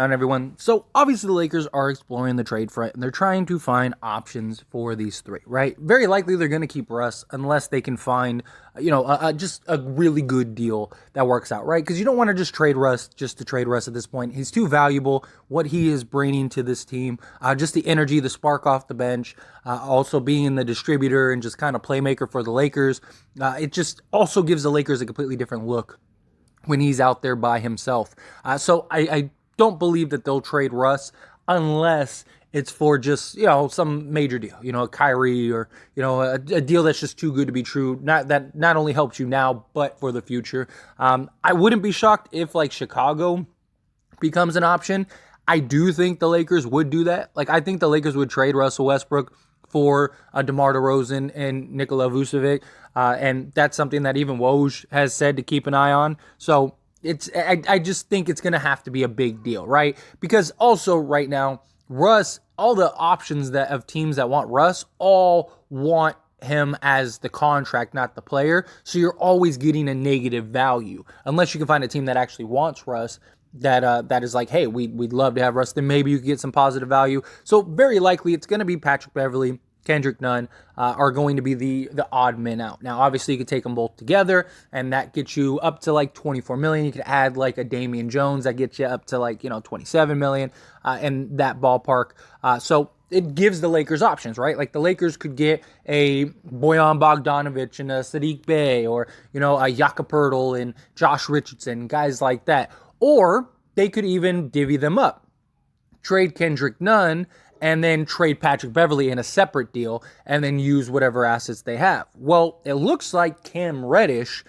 On everyone. So obviously the Lakers are exploring the trade front and they're trying to find options for these three, right? Very likely they're going to keep Russ unless they can find, just a really good deal that works out, right? Because you don't want to just trade Russ just to trade Russ at this point. He's too valuable. What he is bringing to this team, just the energy, the spark off the bench, also being the distributor and just kind of playmaker for the Lakers. It just also gives the Lakers a completely different look when he's out there by himself. So I don't believe that they'll trade Russ unless it's for just, some major deal, a Kyrie or, a deal that's just too good to be true. Not only helps you now, but for the future. I wouldn't be shocked if like Chicago becomes an option. I do think the Lakers would do that. Like, I think the Lakers would trade Russell Westbrook for DeMar DeRozan and Nikola Vucevic. And that's something that even Woj has said to keep an eye on. So, I just think it's going to have to be a big deal, right? Because also right now, Russ, all the options of teams that want Russ all want him as the contract, not the player. So you're always getting a negative value. Unless you can find a team that actually wants Russ, that is like, hey, we'd love to have Russ, then maybe you could get some positive value. So very likely it's going to be Patrick Beverley, Kendrick Nunn are going to be the odd men out. Now, obviously, you could take them both together, and that gets you up to like $24 million. You could add like a Damian Jones that gets you up to like $27 million in that ballpark. So it gives the Lakers options, right? Like the Lakers could get a Bojan Bogdanovic and a Sadiq Bey, or a Jakob Poeltl and Josh Richardson, guys like that, or they could even divvy them up, trade Kendrick Nunn, and then trade Patrick Beverley in a separate deal, and then use whatever assets they have. Well, it looks like Cam Reddish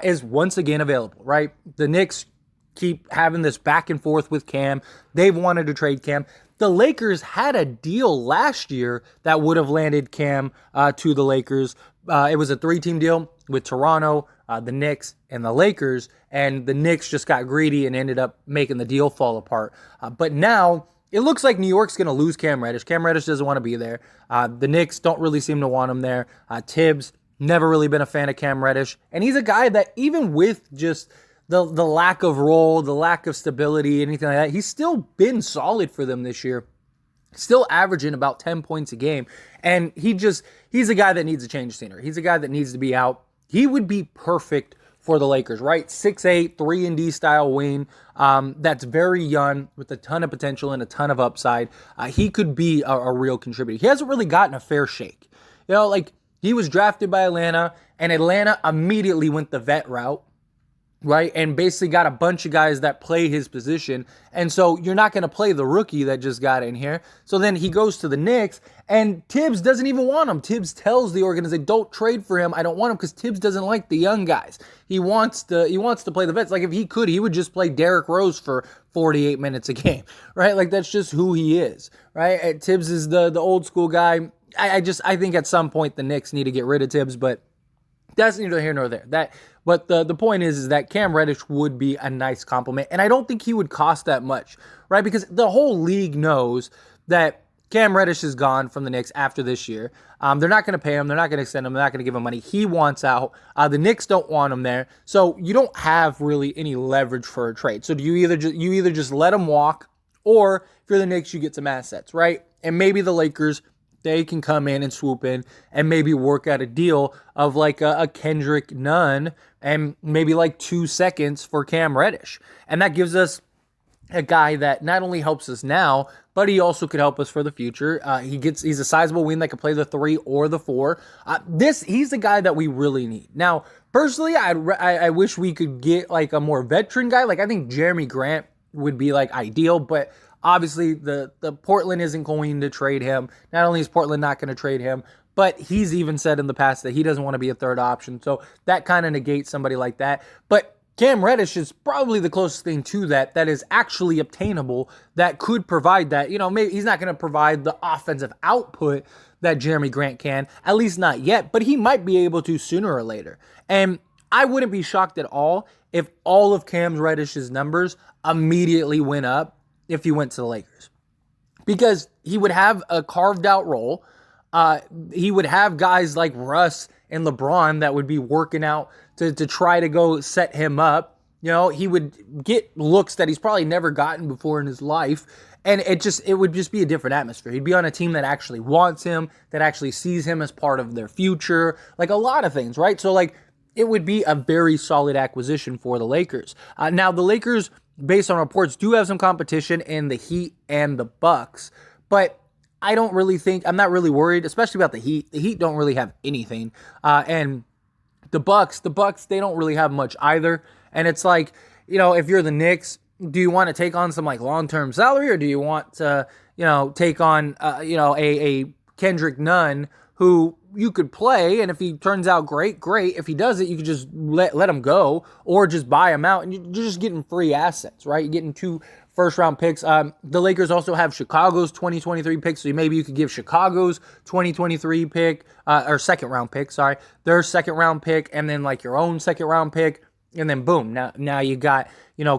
is once again available, right? The Knicks keep having this back and forth with Cam. They've wanted to trade Cam. The Lakers had a deal last year that would have landed Cam to the Lakers. It was a 3-team deal with Toronto, the Knicks, and the Lakers, and the Knicks just got greedy and ended up making the deal fall apart. But now, it looks like New York's going to lose Cam Reddish. Cam Reddish doesn't want to be there. The Knicks don't really seem to want him there. Tibbs, never really been a fan of Cam Reddish. And he's a guy that even with just the lack of role, the lack of stability, anything like that, he's still been solid for them this year. Still averaging about 10 points a game. And he's a guy that needs a change of scenery. He's a guy that needs to be out. He would be perfect for the Lakers, right? 6'8", 3-and-D style wing. That's very young with a ton of potential and a ton of upside. He could be a real contributor. He hasn't really gotten a fair shake. Like he was drafted by Atlanta, and Atlanta immediately went the vet route, right? And basically got a bunch of guys that play his position. And so you're not going to play the rookie that just got in here. So then he goes to the Knicks, and Tibbs doesn't even want him. Tibbs tells the organization, don't trade for him. I don't want him, because Tibbs doesn't like the young guys. He wants to play the vets. Like if he could, he would just play Derrick Rose for 48 minutes a game, right? Like that's just who he is, right? And Tibbs is the old school guy. I think at some point the Knicks need to get rid of Tibbs, but that's neither here nor there. But the point is that Cam Reddish would be a nice compliment, and I don't think he would cost that much, right? Because the whole league knows that Cam Reddish is gone from the Knicks after this year. They're not going to pay him. They're not going to extend him. They're not going to give him money. He wants out. The Knicks don't want him there. So you don't have really any leverage for a trade. So do you either just let him walk, or if you're the Knicks, you get some assets, right? And maybe the Lakers, they can come in and swoop in and maybe work out a deal of like a Kendrick Nunn and maybe like 2 seconds for Cam Reddish. And that gives us a guy that not only helps us now, but he also could help us for the future. He's a sizable wing that can play the 3 or the 4. He's the guy that we really need. Now, personally, I wish we could get like a more veteran guy. Like I think Jeremy Grant would be like ideal, but obviously the Portland isn't going to trade him. Not only is Portland not going to trade him, but he's even said in the past that he doesn't want to be a third option. So that kind of negates somebody like that. But Cam Reddish is probably the closest thing to that is actually obtainable, that could provide that. Maybe he's not going to provide the offensive output that Jeremy Grant can, at least not yet, but he might be able to sooner or later. And I wouldn't be shocked at all if all of Cam Reddish's numbers immediately went up if he went to the Lakers, because he would have a carved out role. He would have guys like Russ and LeBron that would be working out to try to go set him up. He would get looks that he's probably never gotten before in his life. And it would just be a different atmosphere. He'd be on a team that actually wants him, that actually sees him as part of their future, like a lot of things, right? So like it would be a very solid acquisition for the Lakers. Now the Lakers, based on reports, do have some competition in the Heat and the Bucks, but I'm not really worried, especially about the Heat. The Heat don't really have anything, and the Bucks, they don't really have much either. And it's like, if you're the Knicks, do you want to take on some like long-term salary, or do you want to, take on, a Kendrick Nunn who you could play, and if he turns out great. If he doesn't, you could just let him go, or just buy him out, and you're just getting free assets, right? You're getting 2 first-round picks. The Lakers also have Chicago's 2023 pick, so maybe you could give Chicago's 2023 pick, or second-round pick, their second-round pick, and then like your own second-round pick, and then boom, now you got,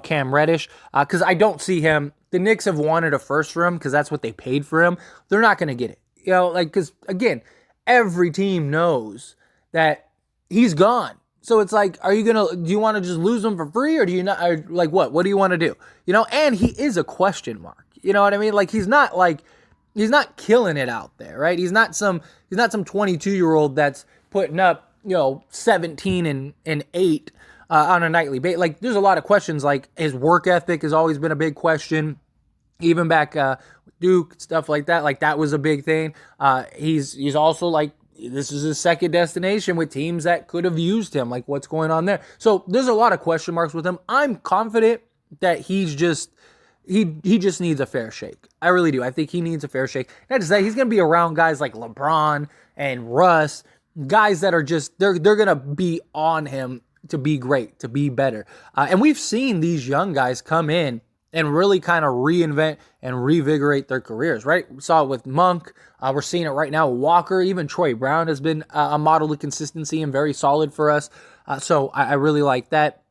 Cam Reddish, because I don't see him. The Knicks have wanted a first for him because that's what they paid for him. They're not going to get it, because again, every team knows that he's gone. So it's like, do you want to just lose him for free, or do you not, or like what do you want to do? And he is a question mark. You know what I mean? Like he's not killing it out there, right? He's not some 22-year-old that's putting up, 17 and 8 on a nightly basis. Like there's a lot of questions. Like his work ethic has always been a big question. Even back Duke, stuff like that. Like that was a big thing. He's also like, this is his second destination with teams that could have used him. Like what's going on there? So there's a lot of question marks with him. I'm confident that he just needs a fair shake. I really do. I think he needs a fair shake. Not to say he's going to be around guys like LeBron and Russ, guys that are just, they're going to be on him to be great, to be better. And we've seen these young guys come in and really kind of reinvent and revigorate their careers, right? We saw it with Monk. We're seeing it right now with Walker. Even Troy Brown has been a model of consistency and very solid for us. So I really like that.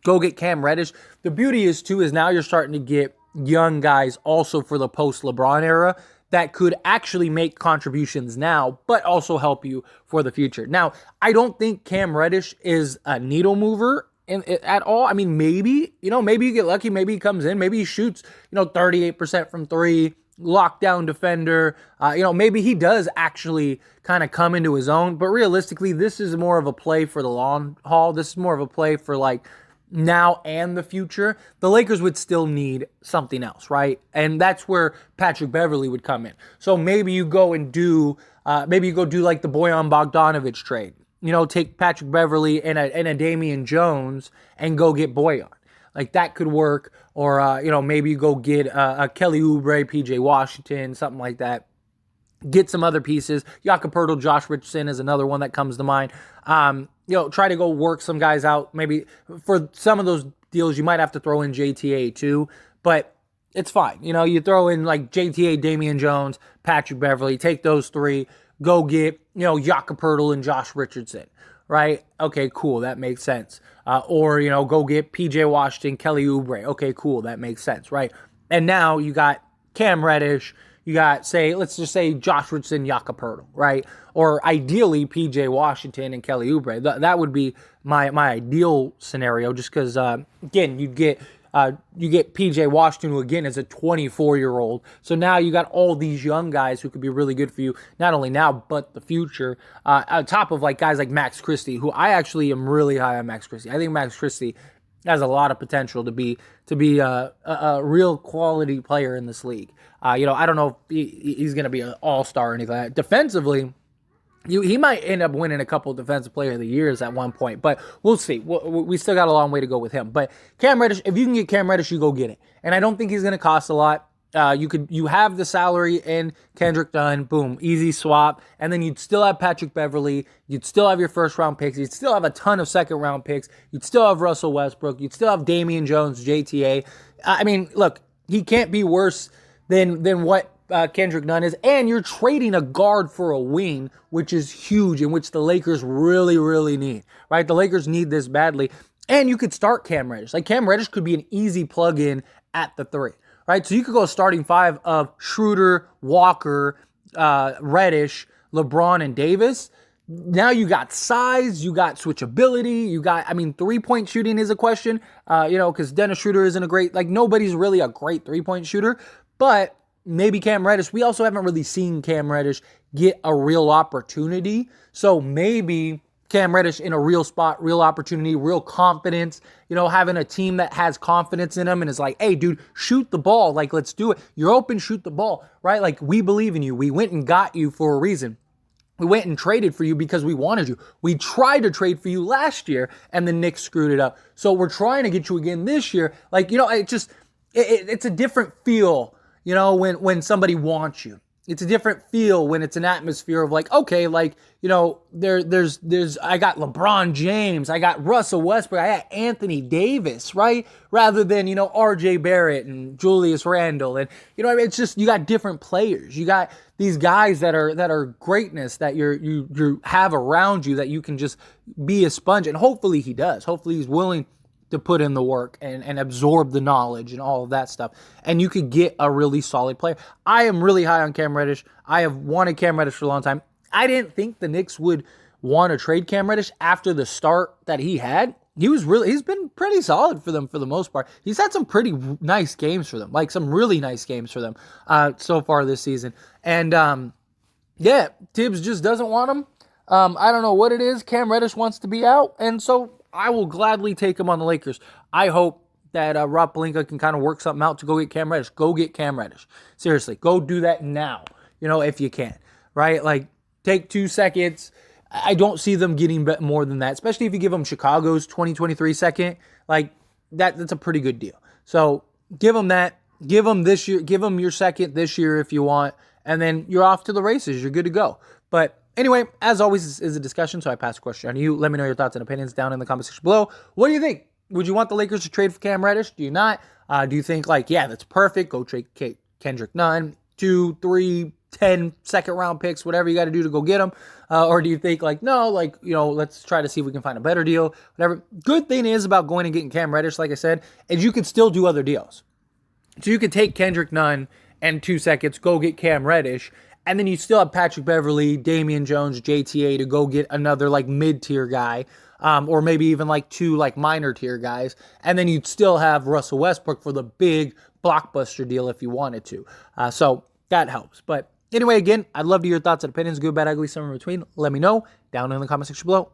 Go get Cam Reddish. The beauty is now you're starting to get young guys also for the post-LeBron era that could actually make contributions now, but also help you for the future. Now, I don't think Cam Reddish is a needle mover at all. I mean, maybe you get lucky. Maybe he comes in. Maybe he shoots, 38% from 3, lockdown defender. Maybe he does actually kind of come into his own. But realistically, this is more of a play for the long haul. This is more of a play for like now and the future. The Lakers would still need something else, right? And that's where Patrick Beverley would come in. So maybe you go do like the Bojan Bogdanovic trade. Take Patrick Beverley and a Damian Jones and go get Bojan. Like that could work. Or, maybe you go get a Kelly Oubre, PJ Washington, something like that. Get some other pieces. Jakob Poeltl, Josh Richardson is another one that comes to mind. Try to go work some guys out. Maybe for some of those deals, you might have to throw in JTA too, but it's fine. You throw in like JTA, Damian Jones, Patrick Beverley, take those 3, go get, Jakob Poeltl and Josh Richardson, right? Okay, cool. That makes sense. Or, go get PJ Washington, Kelly Oubre. Okay, cool. That makes sense, right? And now you got Cam Reddish. You got, let's just say Josh Richardson, Jakob Poeltl, right? Or ideally PJ Washington and Kelly Oubre. That would be my ideal scenario, just because, again, you get PJ Washington, who again is a 24-year-old. So now you got all these young guys who could be really good for you, not only now, but the future. On top of like guys like Max Christie, who I actually am really high on Max Christie. I think Max Christie has a lot of potential to be a real quality player in this league. I don't know if he's going to be an all-star or anything like that. Defensively, he might end up winning a couple of Defensive Player of the Years at one point, but we'll see. We still got a long way to go with him. But Cam Reddish, if you can get Cam Reddish, you go get it. And I don't think he's going to cost a lot. You have the salary in Kendrick Nunn, boom, easy swap, and then you'd still have Patrick Beverley, you'd still have your first round picks, you'd still have a ton of second round picks, you'd still have Russell Westbrook, you'd still have Damian Jones, JTA. I mean, look, he can't be worse than what Kendrick Nunn is, and you're trading a guard for a wing, which is huge, and which the Lakers really, really need, right? The Lakers need this badly, and you could start Cam Reddish. Like, Cam Reddish could be an easy plug-in at the 3, right? So you could go starting 5 of Schroeder, Walker, Reddish, LeBron, and Davis. Now you got size, you got switchability, you got, I mean, 3-point shooting is a question, because Dennis Schroeder isn't a great, like, nobody's really a great 3-point shooter, but maybe Cam Reddish. We also haven't really seen Cam Reddish get a real opportunity, so maybe Cam Reddish in a real spot, real opportunity, real confidence, having a team that has confidence in him and is like, hey, dude, shoot the ball. Like, let's do it. You're open, shoot the ball, right? Like, we believe in you. We went and got you for a reason. We went and traded for you because we wanted you. We tried to trade for you last year, and the Knicks screwed it up. So we're trying to get you again this year. Like, it's a different feel, when somebody wants you. It's a different feel when it's an atmosphere of like, okay, like, there's I got LeBron James, I got Russell Westbrook, I got Anthony Davis, right? Rather than, RJ Barrett and Julius Randle. And, it's just, you got different players. You got these guys that are greatness that you have around you that you can just be a sponge. And hopefully he does. Hopefully he's willing to put in the work and absorb the knowledge and all of that stuff. And you could get a really solid player. I am really high on Cam Reddish. I have wanted Cam Reddish for a long time. I didn't think the Knicks would want to trade Cam Reddish after the start that he had. He's been pretty solid for them for the most part. He's had some pretty nice games for them, like some really nice games for them so far this season. And Tibbs just doesn't want him. I don't know what it is. Cam Reddish wants to be out, and so I will gladly take him on the Lakers. I hope that Rob Pelinka can kind of work something out to go get Cam Reddish. Go get Cam Reddish. Seriously, go do that now, if you can, right? Like, take 2 seconds. I don't see them getting more than that, especially if you give them Chicago's 2023 second. Like, that's a pretty good deal. So give them that. Give them this year. Give them your second this year if you want, and then you're off to the races. You're good to go. But anyway, as always, this is a discussion, so I pass the question on to you. Let me know your thoughts and opinions down in the comment section below. What do you think? Would you want the Lakers to trade for Cam Reddish? Do you not? Do you think, like, yeah, that's perfect. Go trade Kendrick Nunn, 2, 3, 10 second-round picks, whatever you got to do to go get them? Or do you think, like, no, like, let's try to see if we can find a better deal, whatever. Good thing is about going and getting Cam Reddish, like I said, is you could still do other deals. So you could take Kendrick Nunn and 2 seconds, go get Cam Reddish, and then you still have Patrick Beverley, Damian Jones, JTA to go get another, like, mid-tier guy, or maybe even, like, 2, like, minor-tier guys. And then you'd still have Russell Westbrook for the big blockbuster deal if you wanted to. So that helps. But anyway, again, I'd love to hear your thoughts and opinions, good, bad, ugly, somewhere in between. Let me know down in the comment section below.